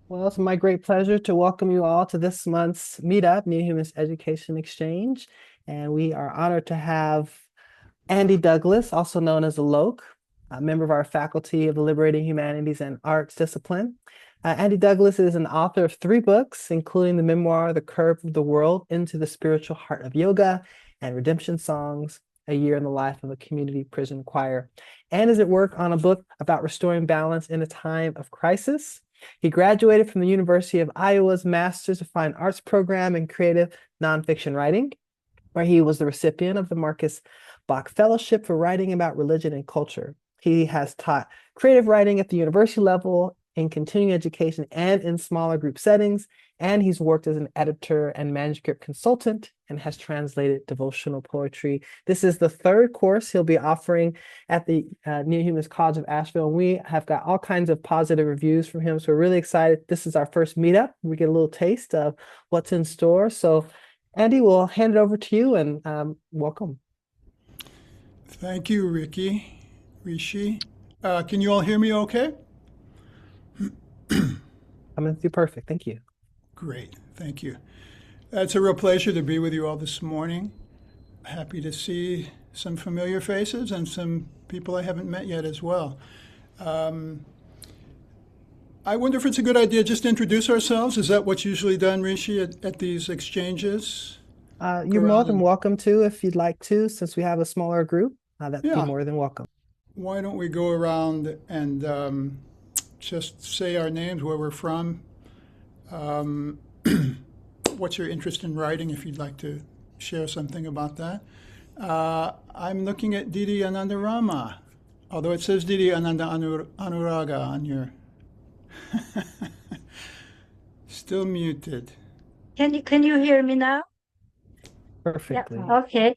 Well, it's my great pleasure to welcome you all to this month's meetup, New Humans Education Exchange. And we are honored to have Andy Douglas, also known as Alok, a member of our faculty of the Liberating Humanities and Arts discipline. Andy Douglas is an author of 3 books, including the memoir, The Curve of the World into the Spiritual Heart of Yoga and Redemption Songs, A Year in the Life of a Community Prison Choir, and is at work on a book about restoring balance in a time of crisis. He graduated from the University of Iowa's Masters of Fine Arts program in creative nonfiction writing, where he was the recipient of the Marcus Bach Fellowship for writing about religion and culture. He has taught creative writing at the university level, in continuing education, and in smaller group settings. And he's worked as an editor and manuscript consultant and has translated devotional poetry. This is the 3rd course he'll be offering at the New Humans College of Asheville. And we have got all kinds of positive reviews from him. So we're really excited. This is our first meetup. We get a little taste of what's in store. So Andy, we'll hand it over to you and welcome. Thank you, Rishi. Can you all hear me okay? Coming through perfect. Thank you. Great, thank you. It's a real pleasure to be with you all this morning. Happy to see some familiar faces and some people I haven't met yet as well. I wonder if it's a good idea just to introduce ourselves. Is that what's usually done, Rishi, at these exchanges? Go You're more around than and, welcome to if you'd like to, since we have a smaller group. That'd be yeah, more than welcome. why don't we go around and just say our names, where we're from, um, what's your interest in writing, if you'd like to share something about that. I'm looking at Didi Anandarama, although it says Didi Anuraga on your. Still muted. Can you hear me now? Yeah. Perfectly. Okay.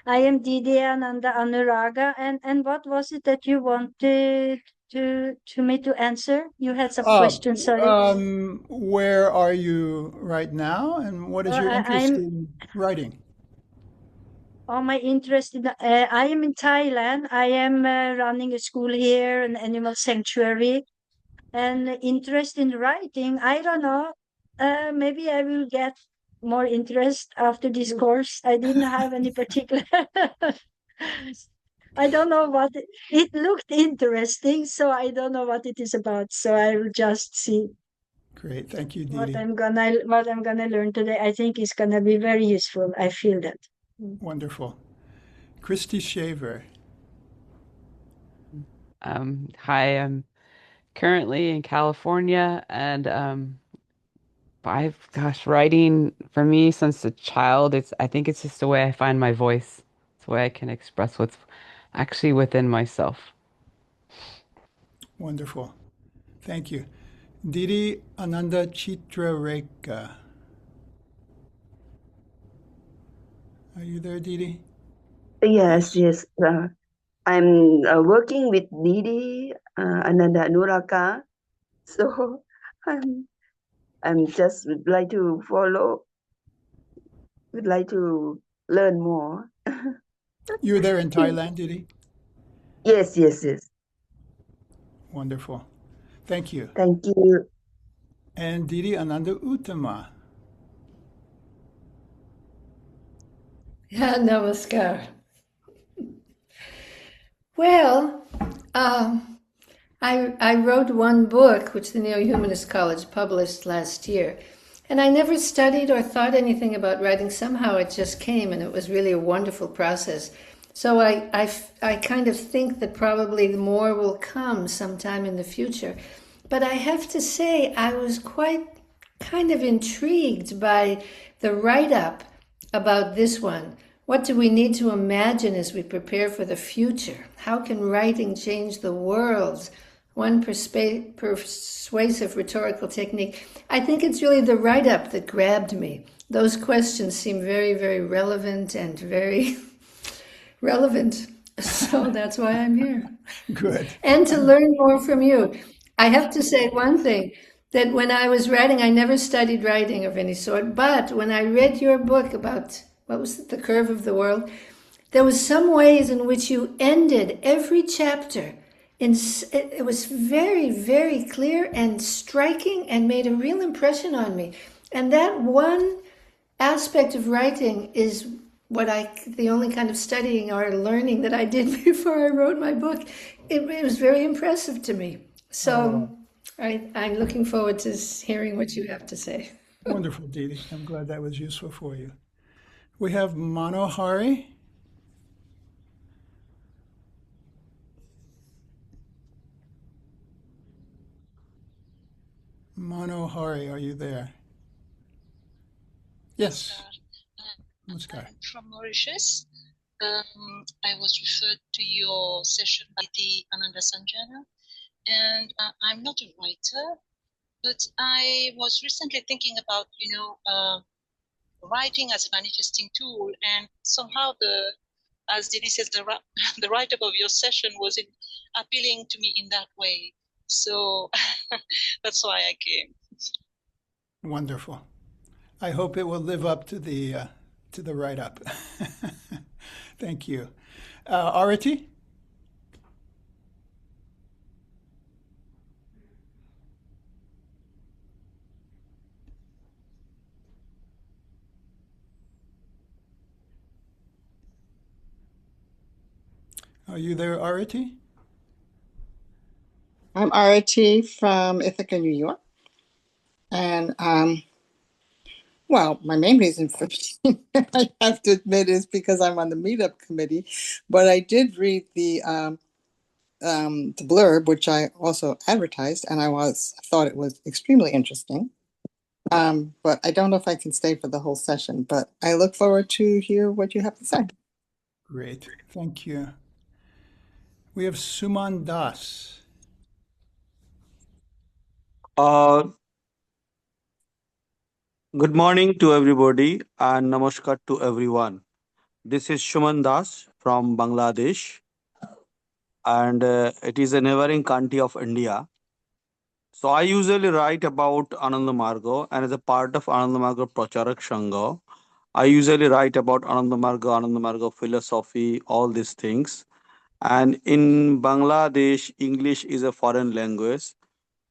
I am Didi Ananda Anuraga, and what was it that you wanted to me to answer? You had some Uh, questions, sorry. where are you right now, and what is your interest I'm in writing? on my interest in I am in Thailand. I am running a school here, an animal sanctuary, and interest in writing. I don't know. Maybe I will get more interest after this course. I didn't have any particular. I don't know what it looked interesting, so I don't know what it is about. So I will just see Great, thank you, what Didi. I'm gonna learn today. I think is gonna be very useful. I feel that. Mm. Wonderful. Christy Shaver. Hi, I'm currently in California, and writing for me since a child, I think it's just the way I find my voice. It's the way I can express what's actually within myself. Wonderful. Thank you. Didi Ananda Chitrareka. Are you there, Didi? Yes, yes. I'm working with Didi Ananda Nuraka, so I'm I'm just would like to follow, would like to learn more. You're there in Thailand, Didi? Yes, yes, yes. Wonderful. Thank you. Thank you. And Didi Ananda Uttama. Yeah, namaskar. Well, I wrote one book, which the Neo-Humanist College published last year, and I never studied or thought anything about writing. Somehow it just came, and it was really a wonderful process. So I kind of think that probably more will come sometime in the future. But I have to say, I was quite kind of intrigued by the write-up about this one. What do we need to imagine as we prepare for the future? How can writing change the world? One persuasive rhetorical technique. I think it's really the write-up that grabbed me. Those questions seem very, very relevant and very relevant. So that's why I'm here. Good. And to learn more from you. I have to say one thing, that when I was writing, I never studied writing of any sort, but when I read your book about, what was it, The Curve of the World, there was some ways in which you ended every chapter it was very, very clear and striking and made a real impression on me. And that one aspect of writing is the only kind of studying or learning that I did before I wrote my book. It was very impressive to me. So I'm looking forward to hearing what you have to say. Wonderful, Dee Dee. I'm glad that was useful for you. We have Manohari. Manohari, are you there? Yes. Namaskar. I'm from Mauritius. I was referred to your session by the Ananda Sanjana, and I'm not a writer, but I was recently thinking about, writing as a manifesting tool, and somehow as Didi says, the write-up of your session was appealing to me in that way. So that's why I came. Wonderful. I hope it will live up to the write-up. Thank you. Arati? Are you there, Arati? I'm RT from Ithaca, New York. And well, my main reason for I have to admit is because I'm on the meetup committee, but I did read the blurb, which I also advertised, and I thought it was extremely interesting. But I don't know if I can stay for the whole session, but I look forward to hear what you have to say. Great. Thank you. We have Suman Das. Good morning to everybody and namaskar to everyone. This is Shuman Das from Bangladesh, and it is a neighboring country of India. So I usually write about Ananda Margo, and as a part of Ananda Margo Pracharak Sangha, I usually write about Ananda Margo philosophy, all these things. And in Bangladesh, English is a foreign language.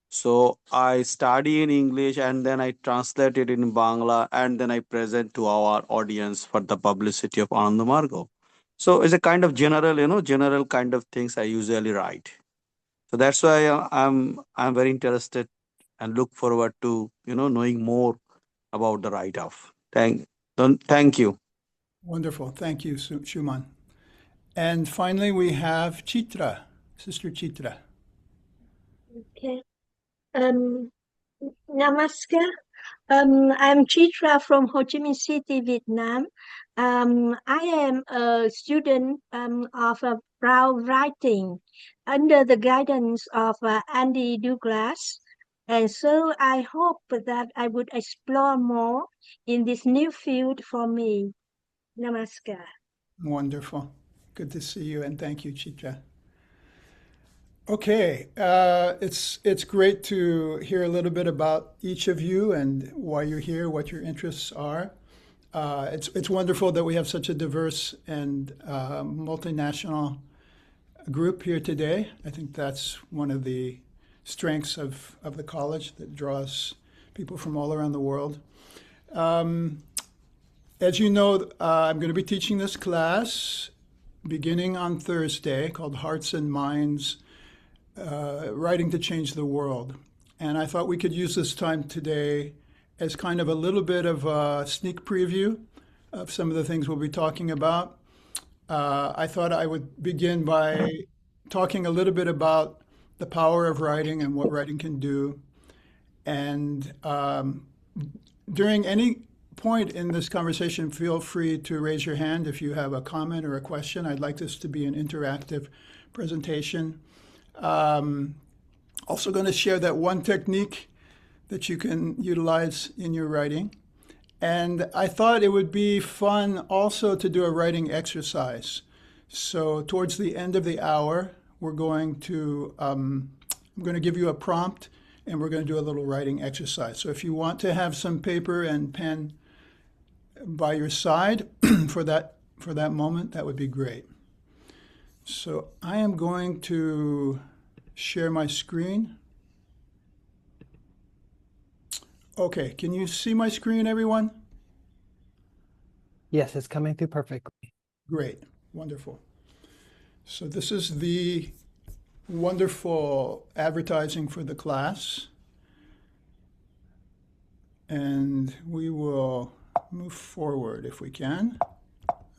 So I study in English and then I translate it in Bangla and then I present to our audience for the publicity of Ananda Margo. So it's a kind of general kind of things I usually write. So that's why I'm very interested and look forward to knowing more about the write-off. Thank you. Wonderful. Thank you, Shuman. And finally, we have Chitra, Sister Chitra. Okay. Namaskar. I'm Chitra from Ho Chi Minh City, Vietnam. I am a student of brow writing under the guidance of Andy Douglas. And so I hope that I would explore more in this new field for me. Namaskar. Wonderful. Good to see you, and thank you, Chitra. Okay, it's great to hear a little bit about each of you and why you're here, what your interests are. It's wonderful that we have such a diverse and multinational group here today. I think that's one of the strengths of the college that draws people from all around the world. As you know, I'm going to be teaching this class beginning on Thursday called Hearts and Minds, Writing to Change the World. And I thought we could use this time today as kind of a little bit of a sneak preview of some of the things we'll be talking about. I thought I would begin by talking a little bit about the power of writing and what writing can do. And during any point in this conversation, feel free to raise your hand if you have a comment or a question. I'd like this to be an interactive presentation. Also going to share that one technique that you can utilize in your writing. And I thought it would be fun also to do a writing exercise. So towards the end of the hour, I'm going to give you a prompt and we're going to do a little writing exercise. So if you want to have some paper and pen by your side for that moment, that would be great. So I am going to share my screen. Okay, can you see my screen, everyone? Yes, it's coming through perfectly. Great, wonderful. So this is the wonderful advertising for the class. And we will move forward if we can.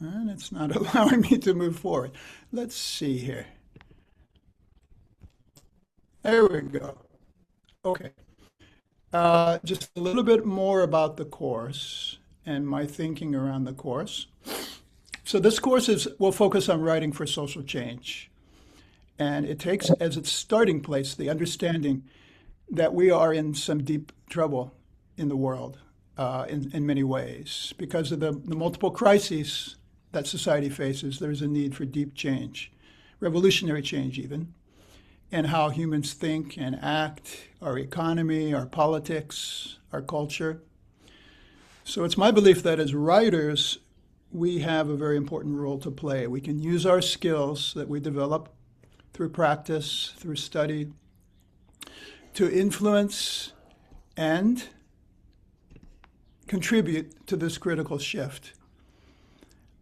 And it's not allowing me to move forward. Let's see here. There we go. Okay. Just a little bit more about the course and my thinking around the course. So this course will focus on writing for social change. And it takes as its starting place the understanding that we are in some deep trouble in the world in many ways. Because of the multiple crises that society faces, there's a need for deep change, revolutionary change even, in how humans think and act, our economy, our politics, our culture. So it's my belief that as writers, we have a very important role to play. We can use our skills that we develop through practice, through study, to influence and contribute to this critical shift.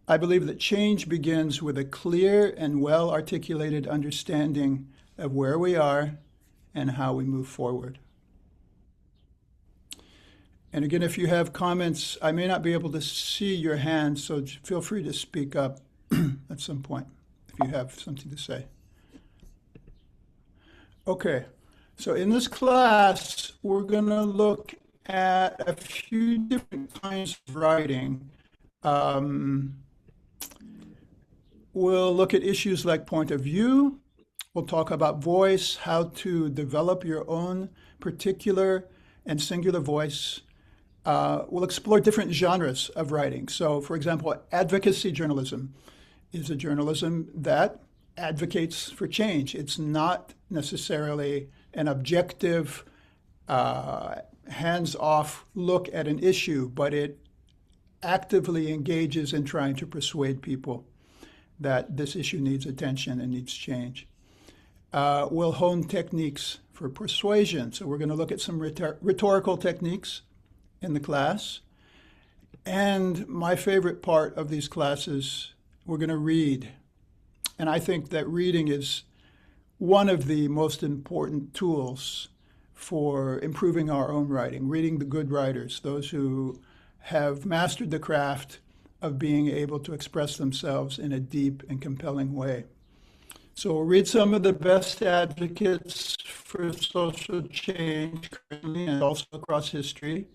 I believe that change begins with a clear and well-articulated understanding of where we are and how we move forward. And again, if you have comments, I may not be able to see your hands, so feel free to speak up at some point if you have something to say. Okay, so in this class, we're going to look at a few different kinds of writing. We'll look at issues like point of view. We'll talk about voice, how to develop your own particular and singular voice. We'll explore different genres of writing. So, for example, advocacy journalism is a journalism that advocates for change. It's not necessarily an objective, hands-off look at an issue, but it actively engages in trying to persuade people that this issue needs attention and needs change. We'll hone techniques for persuasion. So we're going to look at some rhetorical techniques in the class. And my favorite part of these classes, we're going to read. And I think that reading is one of the most important tools for improving our own writing, reading the good writers, those who have mastered the craft of being able to express themselves in a deep and compelling way. So we'll read some of the best advocates for social change currently and also across history.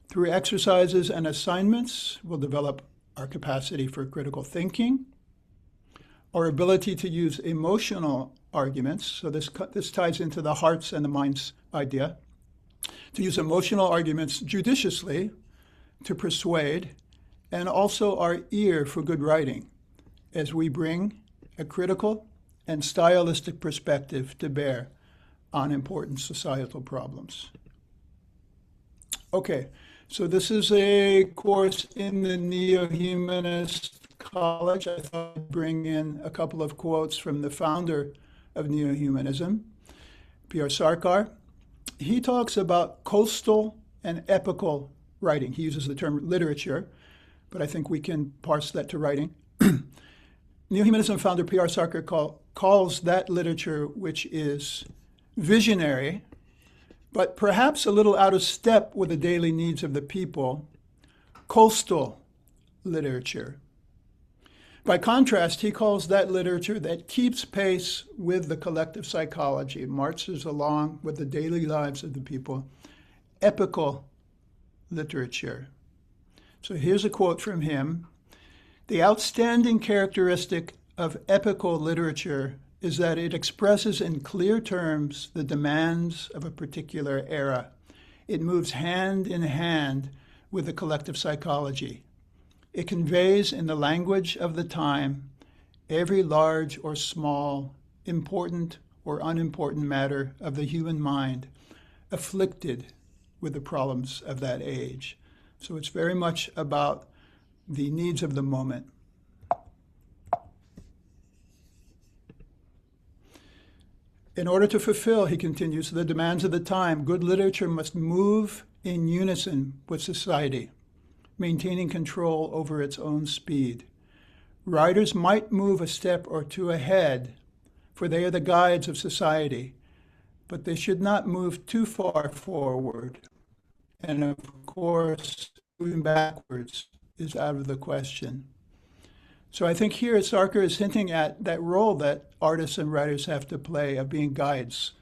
Through exercises and assignments, we'll develop our capacity for critical thinking, our ability to use emotional arguments. So this ties into the hearts and the minds idea. To use emotional arguments judiciously to persuade, and also our ear for good writing as we bring a critical and stylistic perspective to bear on important societal problems. Okay, so this is a course in the Neo-Humanist College. I thought I'd bring in a couple of quotes from the founder of Neo-Humanism, P.R. Sarkar. He talks about coastal and epical writing. He uses the term literature, but I think we can parse that to writing. Neo-Humanism founder P.R. Sarkar calls that literature which is visionary, but perhaps a little out of step with the daily needs of the people, coastal literature. By contrast, he calls that literature that keeps pace with the collective psychology, marches along with the daily lives of the people, epical literature. So here's a quote from him. The outstanding characteristic of epical literature is that it expresses in clear terms the demands of a particular era. It moves hand in hand with the collective psychology. It conveys in the language of the time every large or small, important or unimportant matter of the human mind afflicted with the problems of that age. So it's very much about the needs of the moment. In order to fulfill, he continues, the demands of the time, good literature must move in unison with society, maintaining control over its own speed. Writers might move a step or two ahead, for they are the guides of society, but they should not move too far forward. And of course, moving backwards is out of the question. So I think here Sarkar is hinting at that role that artists and writers have to play of being guides,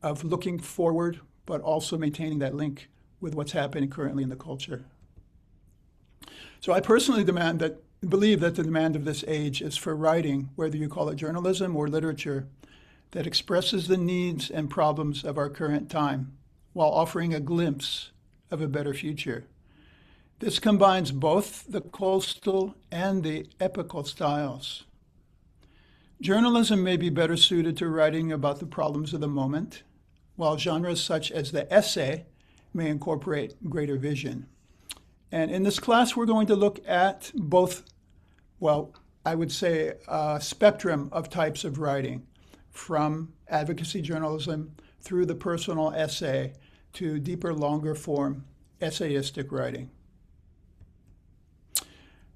of looking forward, but also maintaining that link with what's happening currently in the culture. So I personally believe that the demand of this age is for writing, whether you call it journalism or literature, that expresses the needs and problems of our current time while offering a glimpse of a better future. This combines both the coastal and the epical styles. Journalism may be better suited to writing about the problems of the moment, while genres such as the essay may incorporate greater vision. And in this class, we're going to look at both, well, I would say a spectrum of types of writing, from advocacy journalism through the personal essay to deeper, longer form essayistic writing.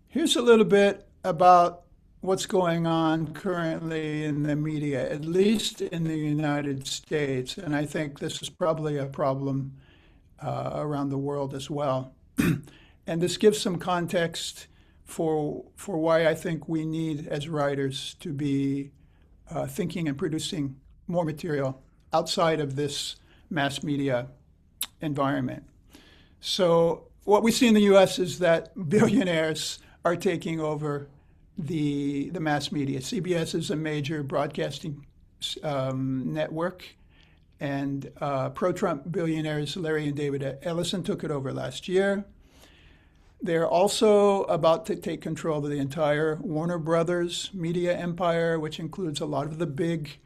Here's a little bit about what's going on currently in the media, at least in the United States. And I think this is probably a problem around the world as well. And this gives some context for why I think we need, as writers, to be thinking and producing more material outside of this mass media environment. So what we see in the US is that billionaires are taking over the mass media. CBS is a major broadcasting network, and pro-Trump billionaires Larry and David Ellison took it over last year. They're also about to take control of the entire Warner Brothers media empire, which includes a lot of the big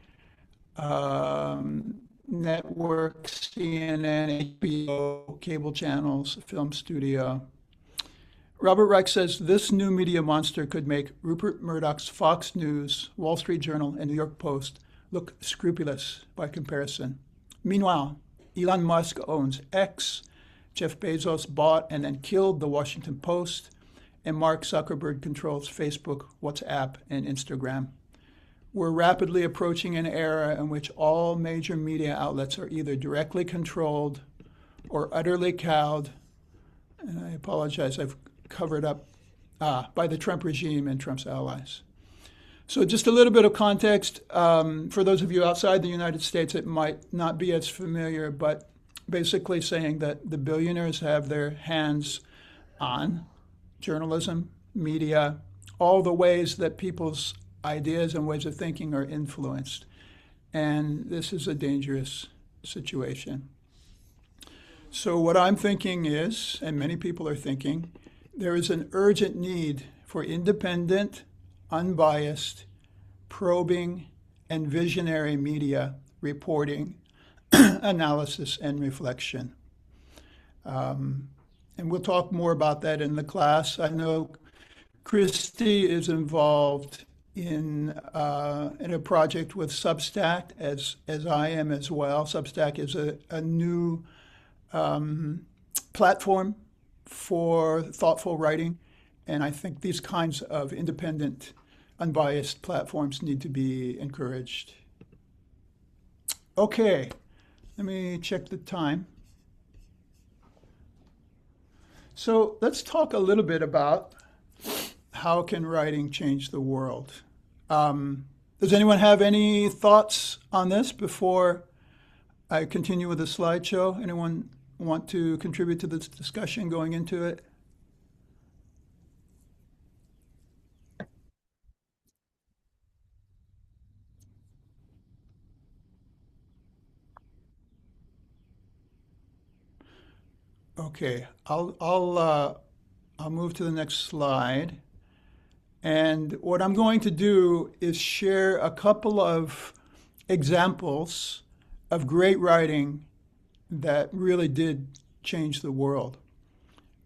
networks, CNN, HBO, cable channels, film studio. Robert Reich says this new media monster could make Rupert Murdoch's Fox News, Wall Street Journal, and New York Post look scrupulous by comparison. Meanwhile, Elon Musk owns X, Jeff Bezos bought and then killed the Washington Post, and Mark Zuckerberg controls Facebook, WhatsApp, and Instagram. We're rapidly approaching an era in which all major media outlets are either directly controlled or utterly cowed, and I apologize, I've covered up, by the Trump regime and Trump's allies. So just a little bit of context. For those of you outside the United States, it might not be as familiar, but basically saying that the billionaires have their hands on journalism, media, all the ways that people's ideas and ways of thinking are influenced. And this is a dangerous situation. So what I'm thinking is, and many people are thinking, there is an urgent need for independent, unbiased, probing, and visionary media reporting, analysis, and reflection. And we'll talk more about that in the class. I know Christy is involved in a project with Substack, as I am as well. Substack is a new platform for thoughtful writing, and I think these kinds of independent, unbiased platforms need to be encouraged. Okay, let me check the time. So let's talk a little bit about how can writing change the world. Does anyone have any thoughts on this before I continue with the slideshow? Anyone want to contribute to this discussion going into it? Okay, I'll move to the next slide. And what I'm going to do is share a couple of examples of great writing that really did change the world.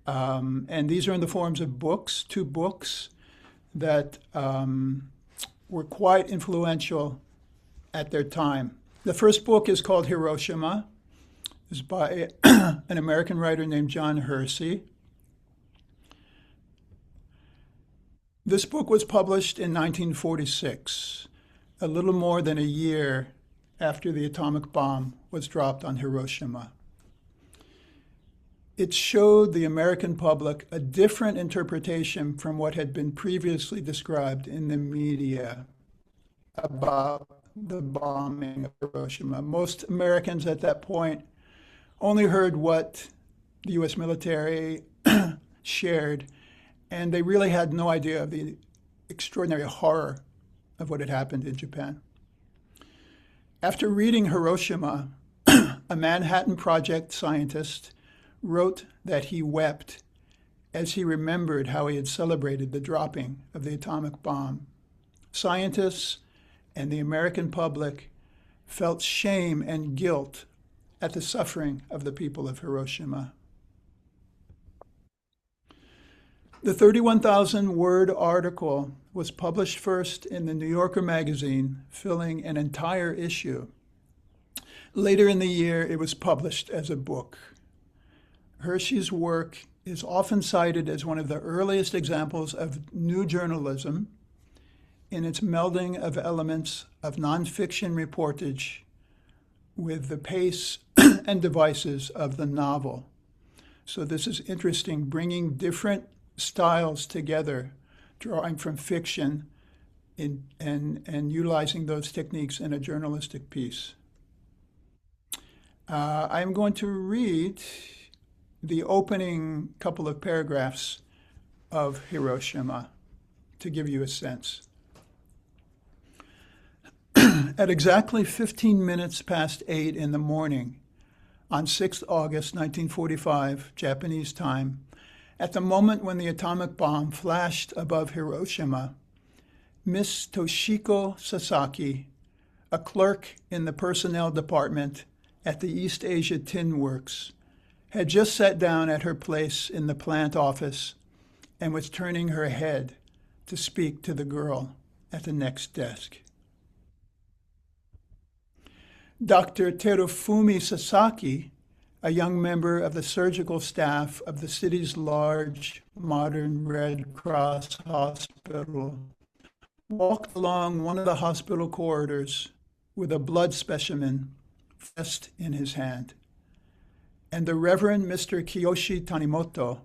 And these are in the forms of books, 2 books that were quite influential at their time. The first book is called Hiroshima. It's by an American writer named John Hersey. This book was published in 1946, a little more than a year after the atomic bomb was dropped on Hiroshima. It showed the American public a different interpretation from what had been previously described in the media about the bombing of Hiroshima. Most Americans at that point only heard what the US military shared, and they really had no idea of the extraordinary horror of what had happened in Japan. After reading Hiroshima, a Manhattan Project scientist wrote that he wept as he remembered how he had celebrated the dropping of the atomic bomb. Scientists and the American public felt shame and guilt at the suffering of the people of Hiroshima. The 31,000-word article was published first in the New Yorker magazine, filling an entire issue. Later in the year, it was published as a book. Hershey's work is often cited as one of the earliest examples of new journalism in its melding of elements of nonfiction reportage with the pace and devices of the novel. So this is interesting, bringing different styles together, drawing from fiction and utilizing those techniques in a journalistic piece. I'm going to read the opening couple of paragraphs of Hiroshima to give you a sense. At exactly 15 minutes past 8 in the morning on 6th August 1945, Japanese time, at the moment when the atomic bomb flashed above Hiroshima, Miss Toshiko Sasaki, a clerk in the personnel department at the East Asia Tin Works, had just sat down at her place in the plant office and was turning her head to speak to the girl at the next desk. Dr. Terufumi Sasaki, a young member of the surgical staff of the city's large modern Red Cross hospital, walked along one of the hospital corridors with a blood specimen pressed in his hand. And the Reverend Mr. Kiyoshi Tanimoto,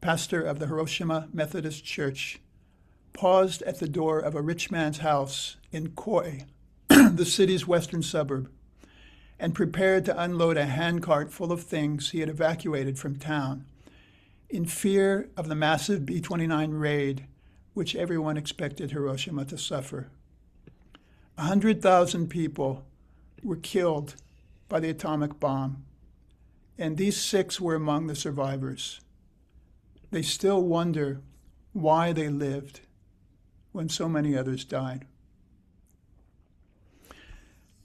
pastor of the Hiroshima Methodist Church, paused at the door of a rich man's house in Koi, the city's western suburb, and prepared to unload a handcart full of things he had evacuated from town, in fear of the massive B-29 raid, which everyone expected Hiroshima to suffer. 100,000 people were killed by the atomic bomb, and these 6 were among the survivors. They still wonder why they lived when so many others died.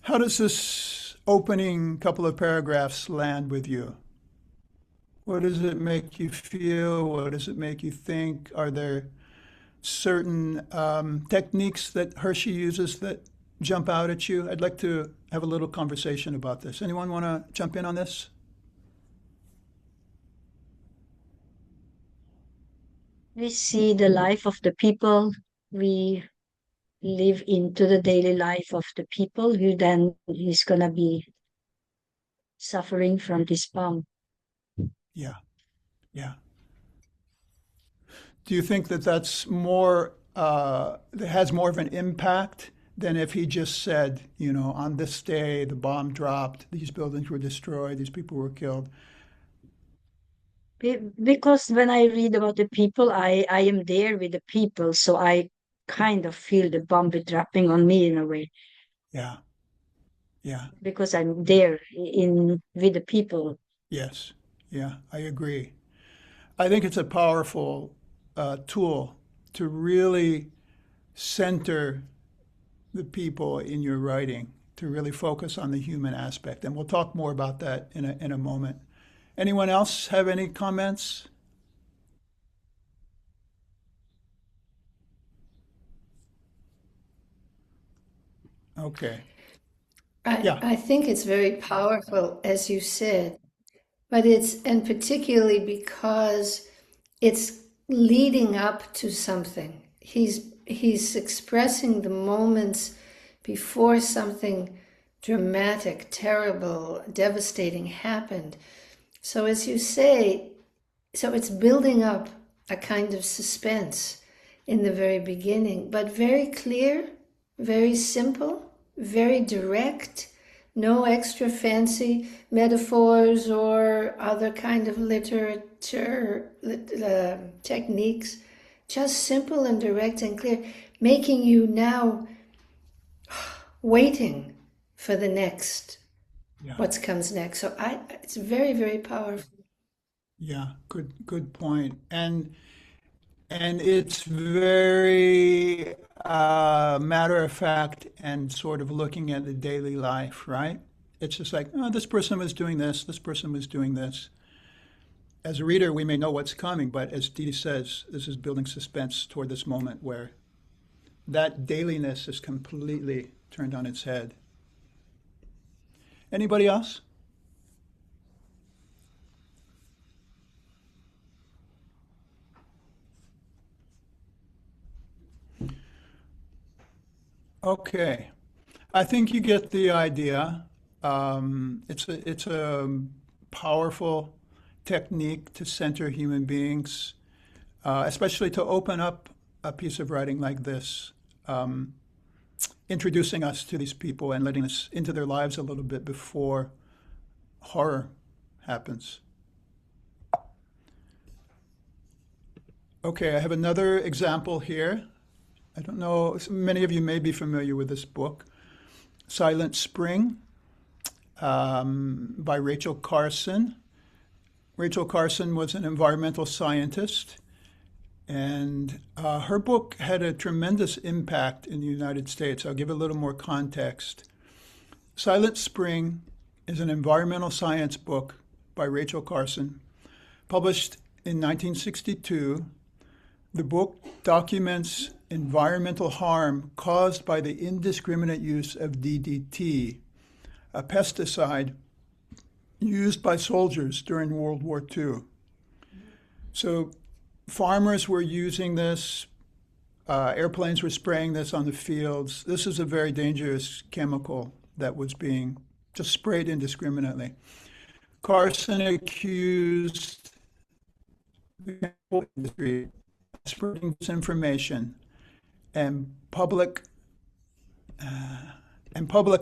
How does this opening couple of paragraphs land with you? What does it make you feel? What does it make you think? Are there certain techniques that Hershey uses that jump out at you? I'd like to have a little conversation about this. Anyone want to jump in on this? We see the life of the people. We live into the daily life of the people who then is going to be suffering from this bomb. Yeah, yeah. Do you think that that's more, that has more of an impact than if he just said, you know, on this day the bomb dropped, these buildings were destroyed, these people were killed? Because when I read about the people, I am there with the people, so I kind of feel the bomb dropping on me in a way Yeah, yeah, because I'm there in with the people. yes, yeah, I agree. I think it's a powerful tool to really center the people in your writing, to really focus on the human aspect. And we'll talk more about that in a moment. Anyone else have any comments? Okay. Yeah. I think it's very powerful, as you said, and particularly because it's leading up to something. He's expressing the moments before something dramatic, terrible, devastating happened. So as you say, so it's building up a kind of suspense in the very beginning, but very clear, very simple, very direct, no extra fancy metaphors or other kind of literature techniques, just simple and direct and clear, making you now waiting for the next, what comes next. So it's very, very powerful. Yeah, good point. And it's very matter of fact and sort of looking at the daily life, right? It's just like, oh, this person was doing this person was doing this. As a reader, we may know what's coming, but as Dee says, this is building suspense toward this moment where that dailiness is completely turned on its head. Anybody else? Okay. I think you get the idea. It's a powerful technique to center human beings, especially to open up a piece of writing like this, introducing us to these people and letting us into their lives a little bit before horror happens. Okay, I have another example here. I don't know, many of you may be familiar with this book, Silent Spring, by Rachel Carson. Rachel Carson was an environmental scientist, and her book had a tremendous impact in the United States. I'll give a little more context. Silent Spring is an environmental science book by Rachel Carson, published in 1962. The book documents environmental harm caused by the indiscriminate use of DDT, a pesticide used by soldiers during World War II. So farmers were using this, airplanes were spraying this on the fields. This is a very dangerous chemical that was being just sprayed indiscriminately. Carson accused the chemical industry of spreading disinformation, and public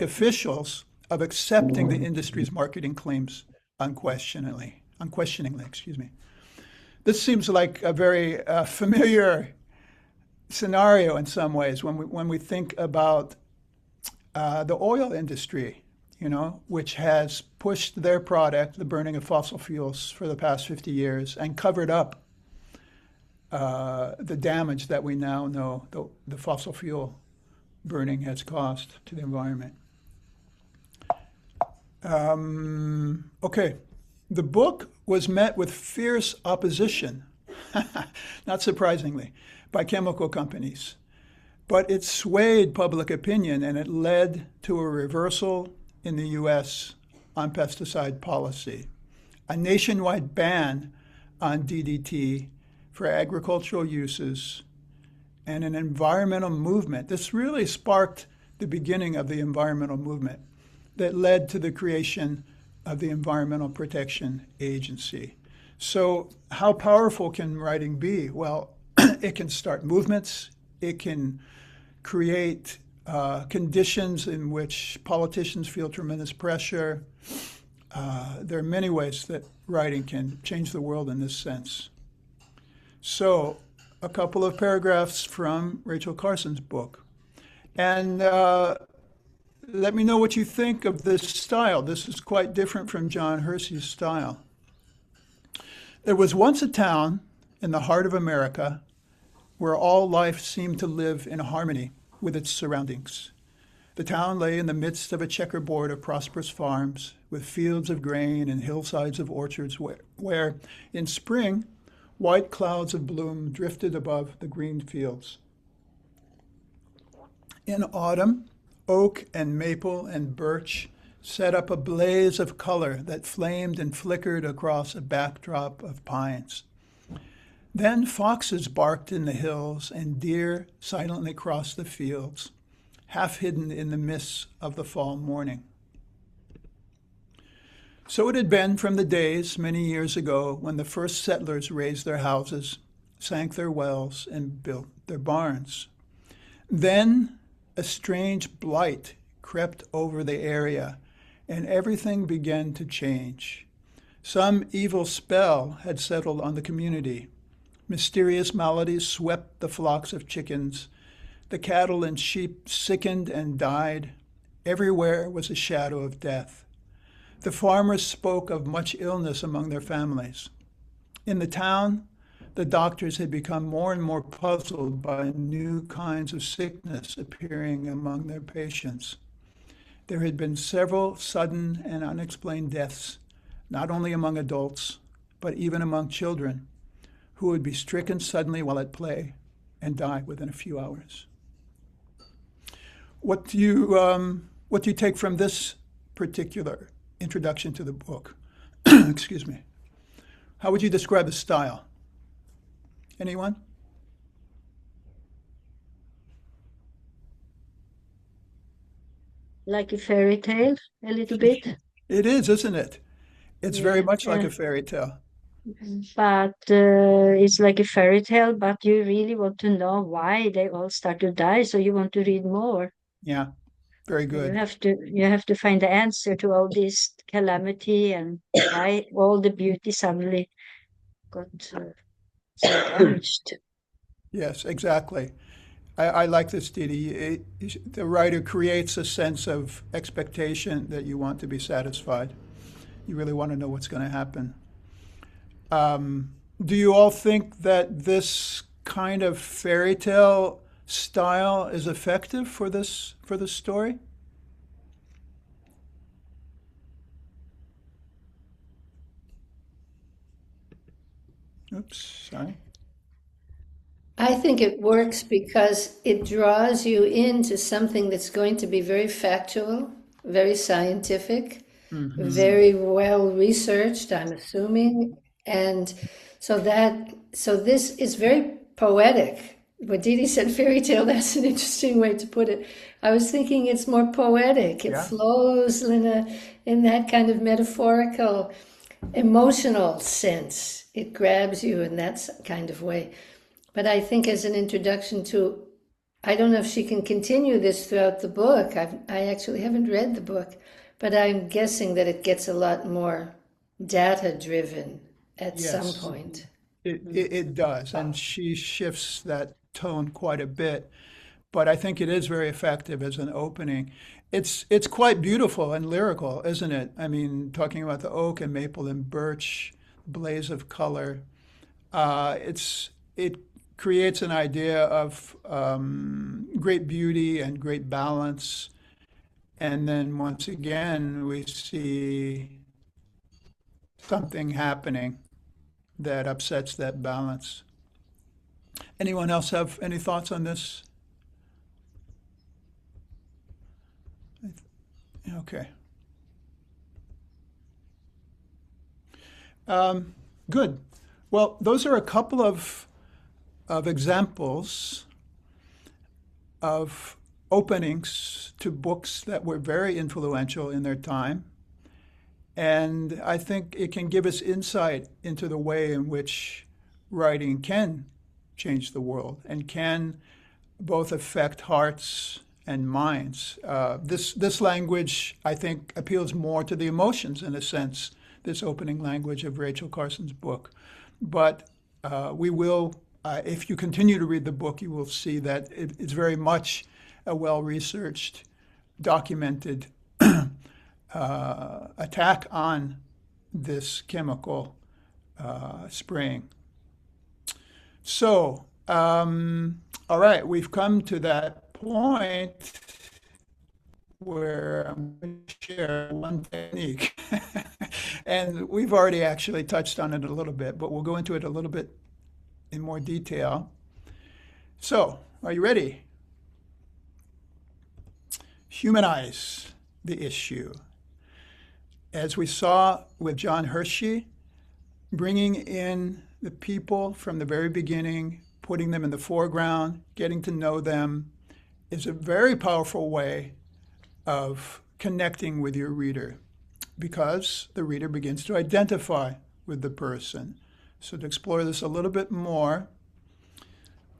officials of accepting the industry's marketing claims unquestioningly. Excuse me. This seems like a very familiar scenario in some ways when we think about the oil industry, which has pushed their product, the burning of fossil fuels, for the past 50 years and covered up the damage that we now know the fossil fuel burning has caused to the environment. Okay, the book was met with fierce opposition, not surprisingly, by chemical companies. But it swayed public opinion, and it led to a reversal in the US on pesticide policy. A nationwide ban on DDT for agricultural uses, and an environmental movement. This really sparked the beginning of the environmental movement that led to the creation of the Environmental Protection Agency. So how powerful can writing be? Well, it can start movements. It can create conditions in which politicians feel tremendous pressure. There are many ways that writing can change the world in this sense. So a couple of paragraphs from Rachel Carson's book. And let me know what you think of this style. This is quite different from John Hersey's style. There was once a town in the heart of America where all life seemed to live in harmony with its surroundings. The town lay in the midst of a checkerboard of prosperous farms with fields of grain and hillsides of orchards where in spring, white clouds of bloom drifted above the green fields. In autumn, Oak and maple and birch set up a blaze of color that flamed and flickered across a backdrop of pines. Then foxes barked in the hills and deer silently crossed the fields, half hidden in the mists of the fall morning. So it had been from the days many years ago when the first settlers raised their houses, sank their wells, and built their barns. Then a strange blight crept over the area, and everything began to change. Some evil spell had settled on the community. Mysterious maladies swept the flocks of chickens. The cattle and sheep sickened and died. Everywhere was a shadow of death. The farmers spoke of much illness among their families. In the town, the doctors had become more and more puzzled by new kinds of sickness appearing among their patients. There had been several sudden and unexplained deaths, not only among adults, but even among children, who would be stricken suddenly while at play and die within a few hours. What do you take from this particular introduction to the book? Excuse me. How would you describe the style? Anyone? Like a fairy tale, a little bit. It is, isn't it? It's very Yeah, much like yeah. a fairy tale. But it's like a fairy tale, but you really want to know why they all start to die, so you want to read more. Yeah, very You good. have to find the answer to all this calamity and why all the beauty suddenly got so damaged. Yes, exactly. I like this, Didi. The writer creates a sense of expectation that you want to be satisfied. You really want to know what's going to happen. Do you all think that this kind of fairy tale style is effective for this story? Oops, sorry. I think it works because it draws you into something that's going to be very factual, very scientific, very well researched, I'm assuming. And so this is very poetic. What Didi said, fairy tale, that's an interesting way to put it. I was thinking it's more poetic. It Yeah. flows in that kind of metaphorical, emotional sense. It grabs you in that kind of way. But I think as an introduction to, I don't know if she can continue this throughout the book. I actually haven't read the book, but I'm guessing that it gets a lot more data driven at some Yes, point. it does. And she shifts that tone quite a bit. But I think it is very effective as an opening. It's quite beautiful and lyrical, isn't it? I mean, talking about the oak and maple and birch, blaze of color. It creates an idea of great beauty and great balance. And then once again, we see something happening that upsets that balance. Anyone else have any thoughts on this? Okay. Good. Well, those are a couple of examples of openings to books that were very influential in their time. And I think it can give us insight into the way in which writing can change the world and can both affect hearts and minds. This language, I think, appeals more to the emotions in a sense, this opening language of Rachel Carson's book. But we will, if you continue to read the book, you will see that it's very much a well-researched, documented attack on this chemical spraying. So, all right, we've come to that point where I'm going to share one technique. And we've already actually touched on it a little bit, but we'll go into it a little bit in more detail. So, are you ready? humanize the issue. As we saw with John Hershey, bringing in the people from the very beginning, putting them in the foreground, getting to know them, is a very powerful way of connecting with your reader, because the reader begins to identify with the person. So to explore this a little bit more,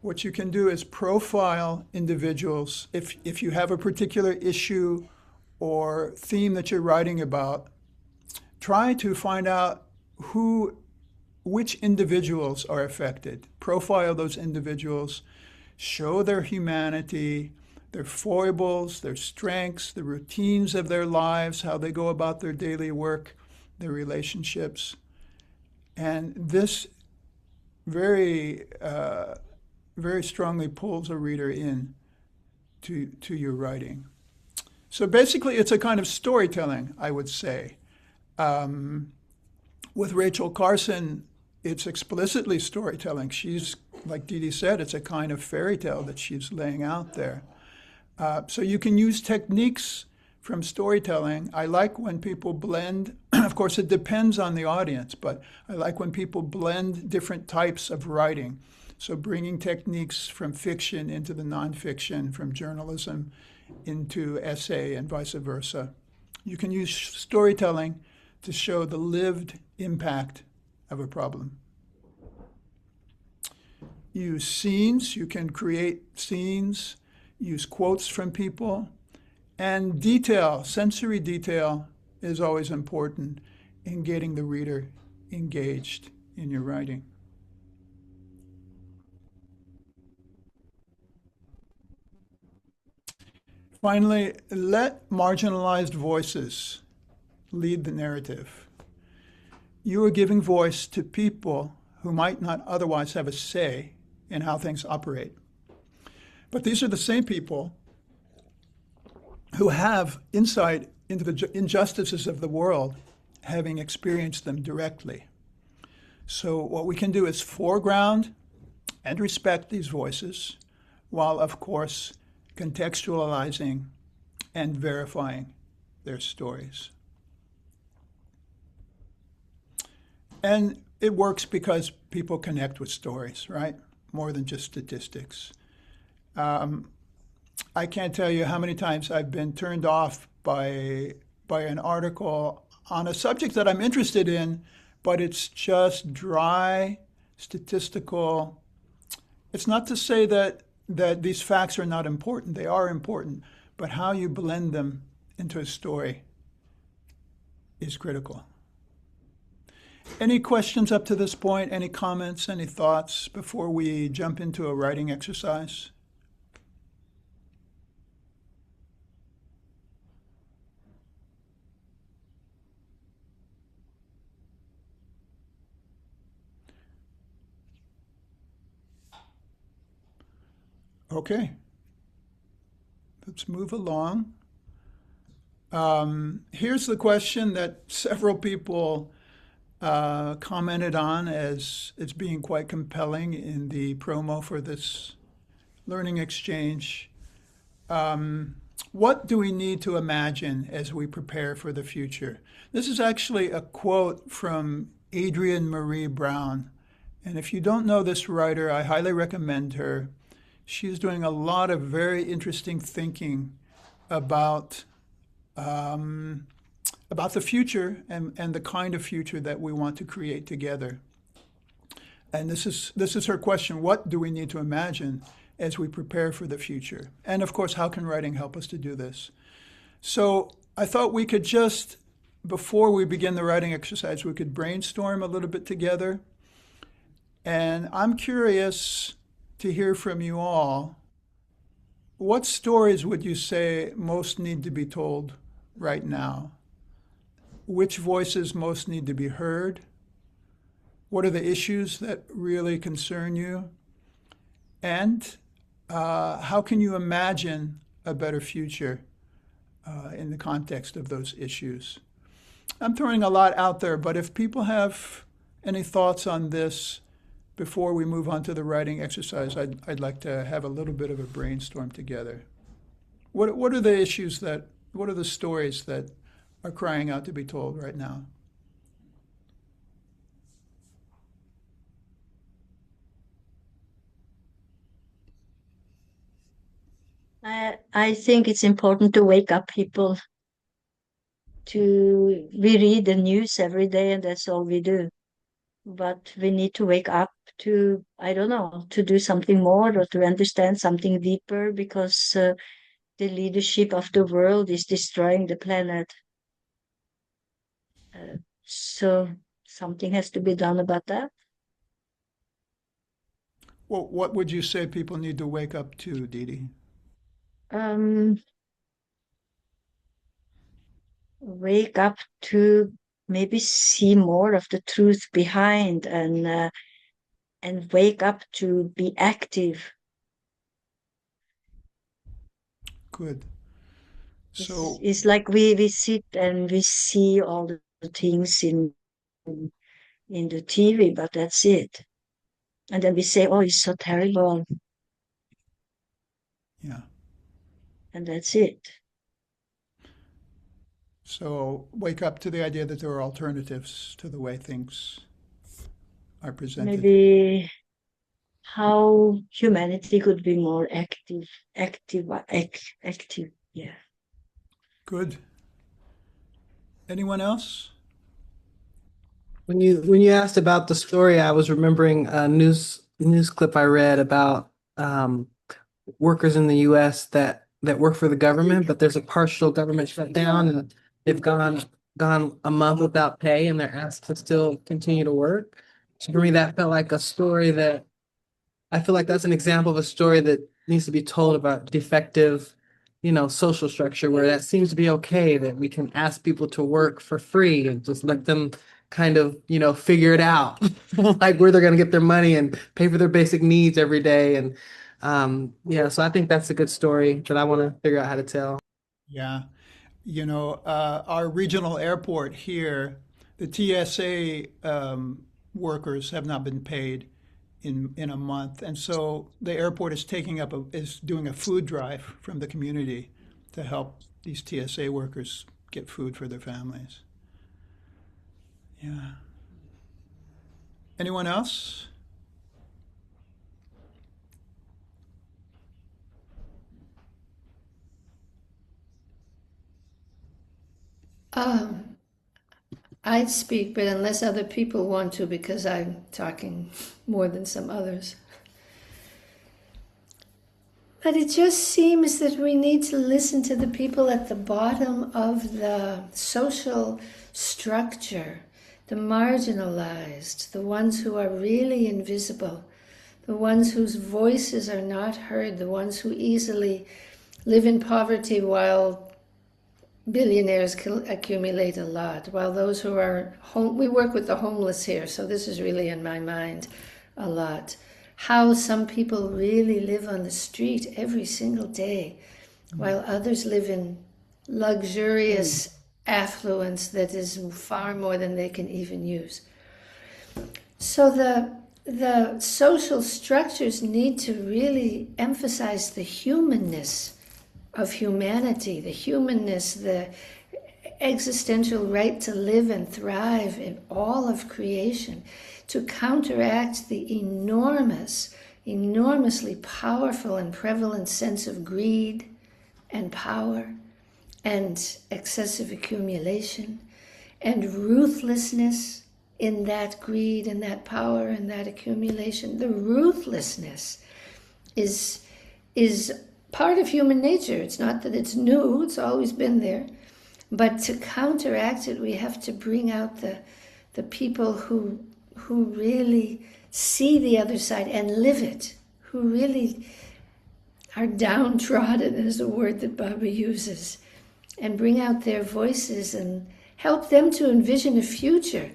what you can do is profile individuals. If you have a particular issue or theme that you're writing about, try to find out which individuals are affected. Profile those individuals, show their humanity, their foibles, their strengths, the routines of their lives, how they go about their daily work, their relationships. And this very strongly pulls a reader in to your writing. So basically, it's a kind of storytelling, I would say. With Rachel Carson, it's explicitly storytelling. She's, like Dee Dee said, it's a kind of fairy tale that she's laying out there. So you can use techniques from storytelling. I like when people blend, of course it depends on the audience, but I like when people blend different types of writing. So bringing techniques from fiction into the nonfiction, from journalism into essay and vice versa. You can use storytelling to show the lived impact of a problem. Use scenes, you can create scenes, use quotes from people, and detail, sensory detail is always important in getting the reader engaged in your writing. Finally, let marginalized voices lead the narrative. You are giving voice to people who might not otherwise have a say in how things operate. But these are the same people who have insight into the injustices of the world, having experienced them directly. So what we can do is foreground and respect these voices, while, of course, contextualizing and verifying their stories. And it works because people connect with stories, right? More than just statistics. I can't tell you how many times I've been turned off by an article on a subject that I'm interested in, but it's just dry, statistical. It's not to say that these facts are not important. They are important, but how you blend them into a story is critical. Any questions up to this point? Any comments, any thoughts before we jump into a writing exercise? Okay, let's move along. Here's the question that several people commented on as it's being quite compelling in the promo for this learning exchange. What do we need to imagine as we prepare for the future? This is actually a quote from Adrienne Marie Brown. And if you don't know this writer, I highly recommend her. She's doing a lot of very interesting thinking about the future and the kind of future that we want to create together. And this is her question: what do we need to imagine as we prepare for the future? And of course, how can writing help us to do this? So I thought we could just, before we begin the writing exercise, we could brainstorm a little bit together. And I'm curious to hear from you all. What stories would you say most need to be told right now? Which voices most need to be heard? What are the issues that really concern you? And how can you imagine a better future in the context of those issues? I'm throwing a lot out there, but if people have any thoughts on this before we move on to the writing exercise, I'd like to have a little bit of a brainstorm together. What are the issues what are the stories that are crying out to be told right now? I think it's important to wake up people we read the news every day and that's all we do. But we need to wake up to, I don't know, to do something more or to understand something deeper because the leadership of the world is destroying the planet. So something has to be done about that. Well, what would you say people need to wake up to, Dee Dee? Um, Wake up to maybe see more of the truth behind and wake up to be active. Good. It's, So, it's like we sit and we see all the things in the TV, but that's it. And then we say, oh, it's so terrible. yeah. And that's it. So wake up to the idea that there are alternatives to the way things are presented. Maybe how humanity could be more active. Yeah. Good. Anyone else? When you asked about the story, I was remembering a news clip I read about workers in the U.S. that work for the government, but there's a partial government shutdown, and they've gone a month without pay, and they're asked to still continue to work. So for me, that felt like a story that I feel like that's an example of a story that needs to be told about defective, social structure where that seems to be okay, that we can ask people to work for free and just let them kind of, figure it out, like where they're going to get their money and pay for their basic needs every day. And yeah, so I think that's a good story that I want to figure out how to tell. Yeah. Our regional airport here, the TSA workers have not been paid in a month, and so the airport is is doing a food drive from the community to help these TSA workers get food for their families. Yeah. Anyone else? Um, I'd speak, but unless other people want to, because I'm talking more than some others. But it just seems that we need to listen to the people at the bottom of the social structure, the marginalized, the ones who are really invisible, the ones whose voices are not heard, the ones who easily live in poverty while billionaires accumulate a lot, while those who are home, we work with the homeless here, so this is really in my mind a lot. How some people really live on the street every single day, while others live in luxurious affluence that is far more than they can even use. So the social structures need to really emphasize the humanness of humanity, the humanness, the existential right to live and thrive in all of creation, to counteract the enormously powerful and prevalent sense of greed and power and excessive accumulation and ruthlessness in that greed and that power and that accumulation. The ruthlessness is part of human nature. It's not that it's new, it's always been there. But to counteract it, we have to bring out the people who really see the other side and live it, who really are downtrodden, is a word that Baba uses, and bring out their voices and help them to envision a future.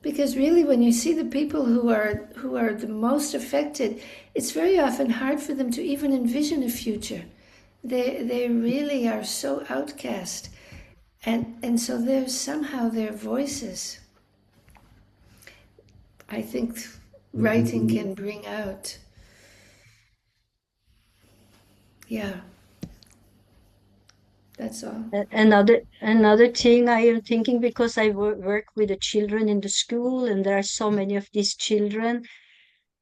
Because really, when you see the people who are the most affected, it's very often hard for them to even envision a future. They really are so outcast. And so there's somehow their voices, I think writing can bring out. Yeah. That's all. Another thing I am thinking, because I work with the children in the school, and there are so many of these children.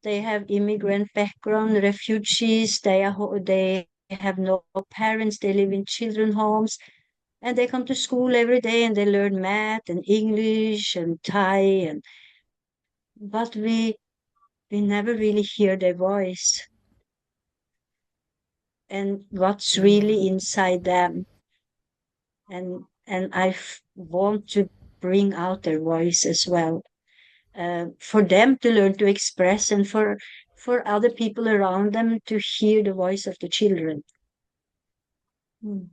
They have immigrant background, refugees. They have no parents. They live in children homes, and they come to school every day and they learn math and English and Thai, and but we never really hear their voice and what's really inside them. And want to bring out their voice as well, for them to learn to express, and for other people around them to hear the voice of the children. Mm.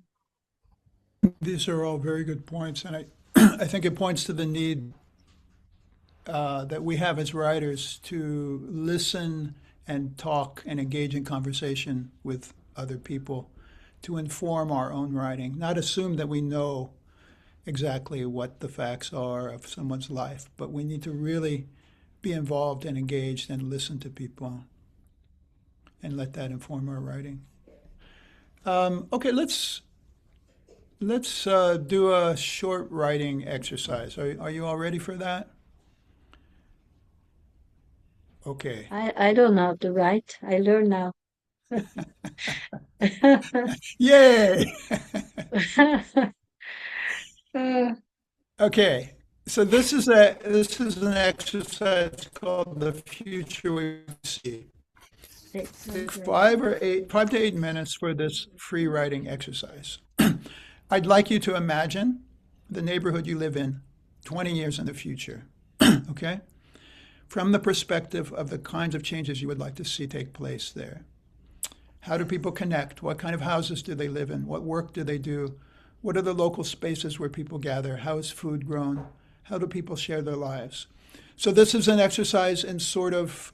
These are all very good points, and I think it points to the need that we have as writers to listen and talk and engage in conversation with other people to inform our own writing, not assume that we know exactly what the facts are of someone's life, but we need to really be involved and engaged and listen to people and let that inform our writing. Okay, let's do a short writing exercise. Are you all ready for that? Okay. I don't know how to write. I learn now. Yay! Uh, Okay. So this is an exercise called the future we see. Take 5 to 8 minutes for this free writing exercise. I'd like you to imagine the neighborhood you live in 20 years in the future. Okay? From the perspective of the kinds of changes you would like to see take place there. How do people connect? What kind of houses do they live in? What work do they do? What are the local spaces where people gather? How is food grown? How do people share their lives? So this is an exercise in sort of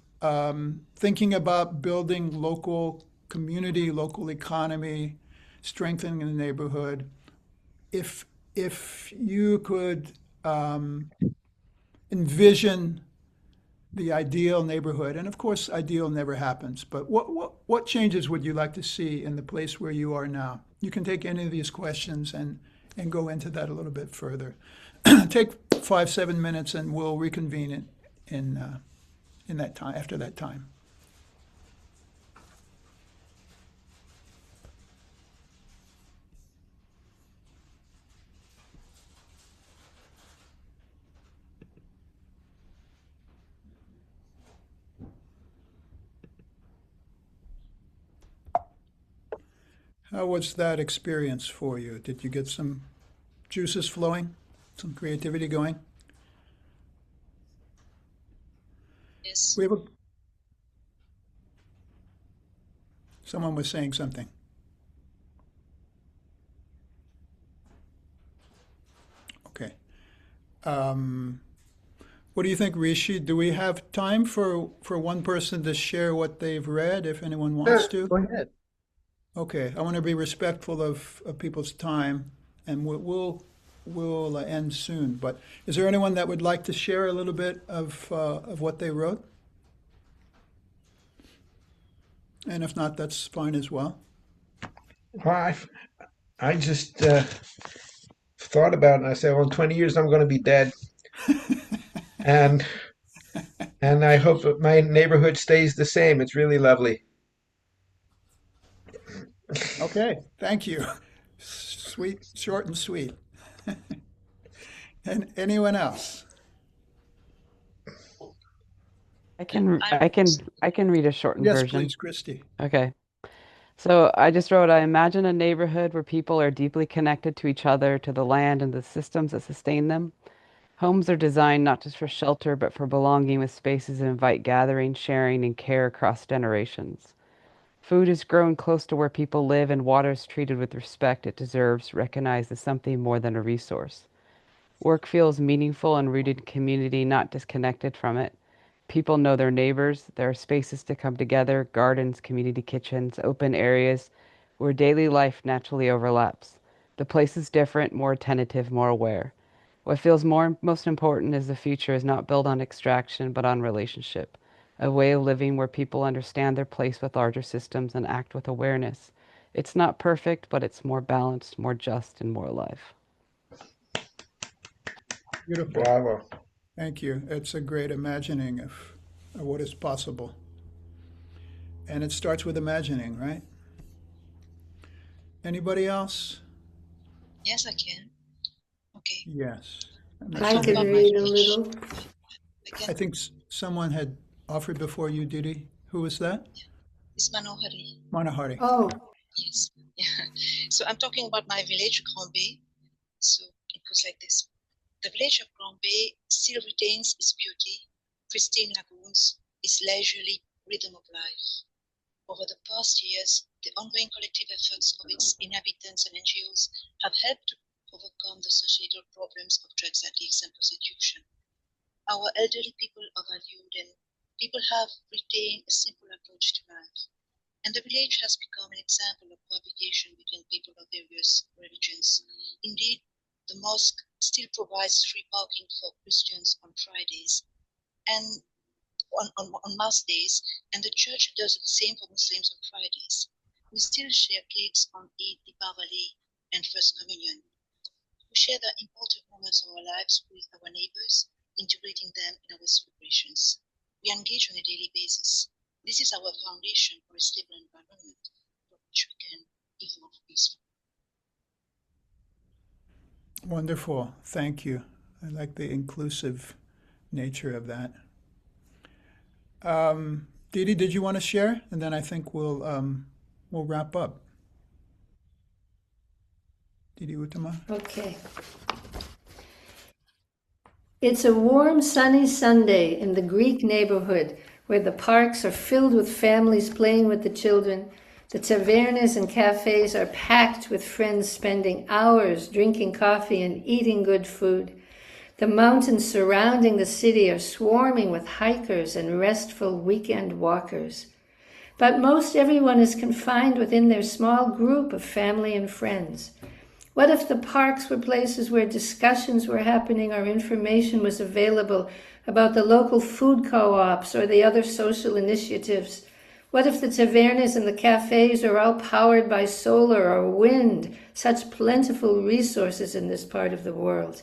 thinking about building local community, local economy, strengthening the neighborhood. If you could envision the ideal neighborhood, and of course, ideal never happens, but what changes would you like to see in the place where you are now? You can take any of these questions and go into that a little bit further. Take 5, 7 minutes, and we'll reconvene it in that time, after that time. How was that experience for you? Did you get some juices flowing, some creativity going? Yes. We have someone was saying something. Okay. What do you think, Rishi? Do we have time for one person to share what they've read, if anyone wants Sure, to? go ahead. Okay, I want to be respectful of people's time, and we'll end soon. But is there anyone that would like to share a little bit of what they wrote? And if not, that's fine as well. Well, I just thought about it and I said, well, in 20 years I'm going to be dead, and I hope that my neighborhood stays the same. It's really lovely. Okay, thank you. Sweet, short and sweet. And anyone else? I can read a shortened Yes, version. please, Christy. Okay. So I just wrote, I imagine a neighborhood where people are deeply connected to each other, to the land and the systems that sustain them. Homes are designed not just for shelter, but for belonging, with spaces that invite gathering, sharing, and care across generations. Food is grown close to where people live, and water is treated with respect it deserves, recognized as something more than a resource. Work feels meaningful and rooted in community, not disconnected from it. People know their neighbors. There are spaces to come together, gardens, community kitchens, open areas where daily life naturally overlaps. The place is different, more attentive, more aware. What feels most important is the future is not built on extraction, but on relationship. A way of living where people understand their place with larger systems and act with awareness. It's not perfect, but it's more balanced, more just, and more alive. Beautiful. Bravo. Thank you. It's a great imagining of what is possible. And it starts with imagining, right? Anybody else? Yes, I can. Okay. Yes. I I talk could about my read a village. little. I think someone had offered before you, Didi. Who was that? It's Manohari. Manahari. Oh, Yes. Yeah. So I'm talking about my village, Grand Bay. So it goes like this. The village of Grand Bay still retains its beauty, pristine lagoons, its leisurely rhythm of life. Over the past years, the ongoing collective efforts of its inhabitants and NGOs have helped to overcome the societal problems of drugs addicts and prostitution. Our elderly people are valued and people have retained a simple approach to life. And the village has become an example of cohabitation between people of various religions. Indeed, the mosque still provides free parking for Christians on Fridays and on Mass days, and the church does the same for Muslims on Fridays. We still share cakes on Eid, Diwali, and First Communion. We share the important moments of our lives with our neighbors, integrating them in our celebrations. We engage on a daily basis. This is our foundation for a stable environment for which we can evolve peacefully. Wonderful. Thank you. I like the inclusive nature of that. Didi, did you want to share? And then I think we'll wrap up. Didi Uttama. okay. It's a warm, sunny Sunday in the Greek neighborhood where the parks are filled with families playing with the children. The tavernas and cafes are packed with friends spending hours drinking coffee and eating good food. The mountains surrounding the city are swarming with hikers and restful weekend walkers. But most everyone is confined within their small group of family and friends. What if the parks were places where discussions were happening or information was available about the local food co-ops or the other social initiatives? What if the tavernas and the cafes are all powered by solar or wind, such plentiful resources in this part of the world?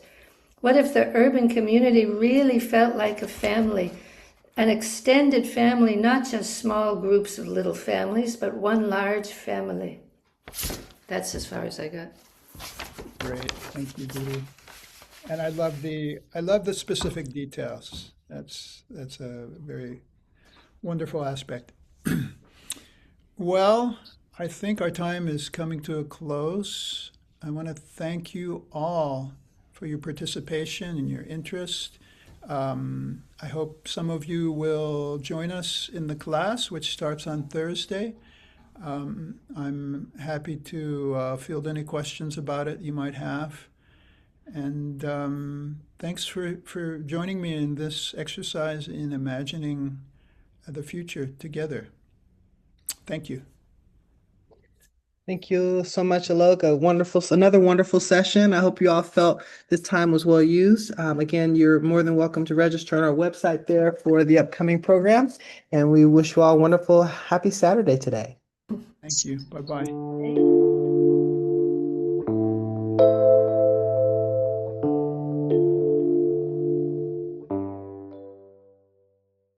What if the urban community really felt like a family, an extended family, not just small groups of little families, but one large family? That's as far as I got. Great. Thank you, Didi. And I love the specific details. That's a very wonderful aspect. Well, I think our time is coming to a close. I want to thank you all for your participation and your interest. I hope some of you will join us in the class, which starts on Thursday. I'm happy to field any questions about it you might have. And thanks for joining me in this exercise in imagining the future together. Thank you. Thank you so much, Alok. Another wonderful session. I hope you all felt this time was well used. Again, you're more than welcome to register on our website there for the upcoming programs. And we wish you all a wonderful, happy Saturday today. Thank you. Bye-bye.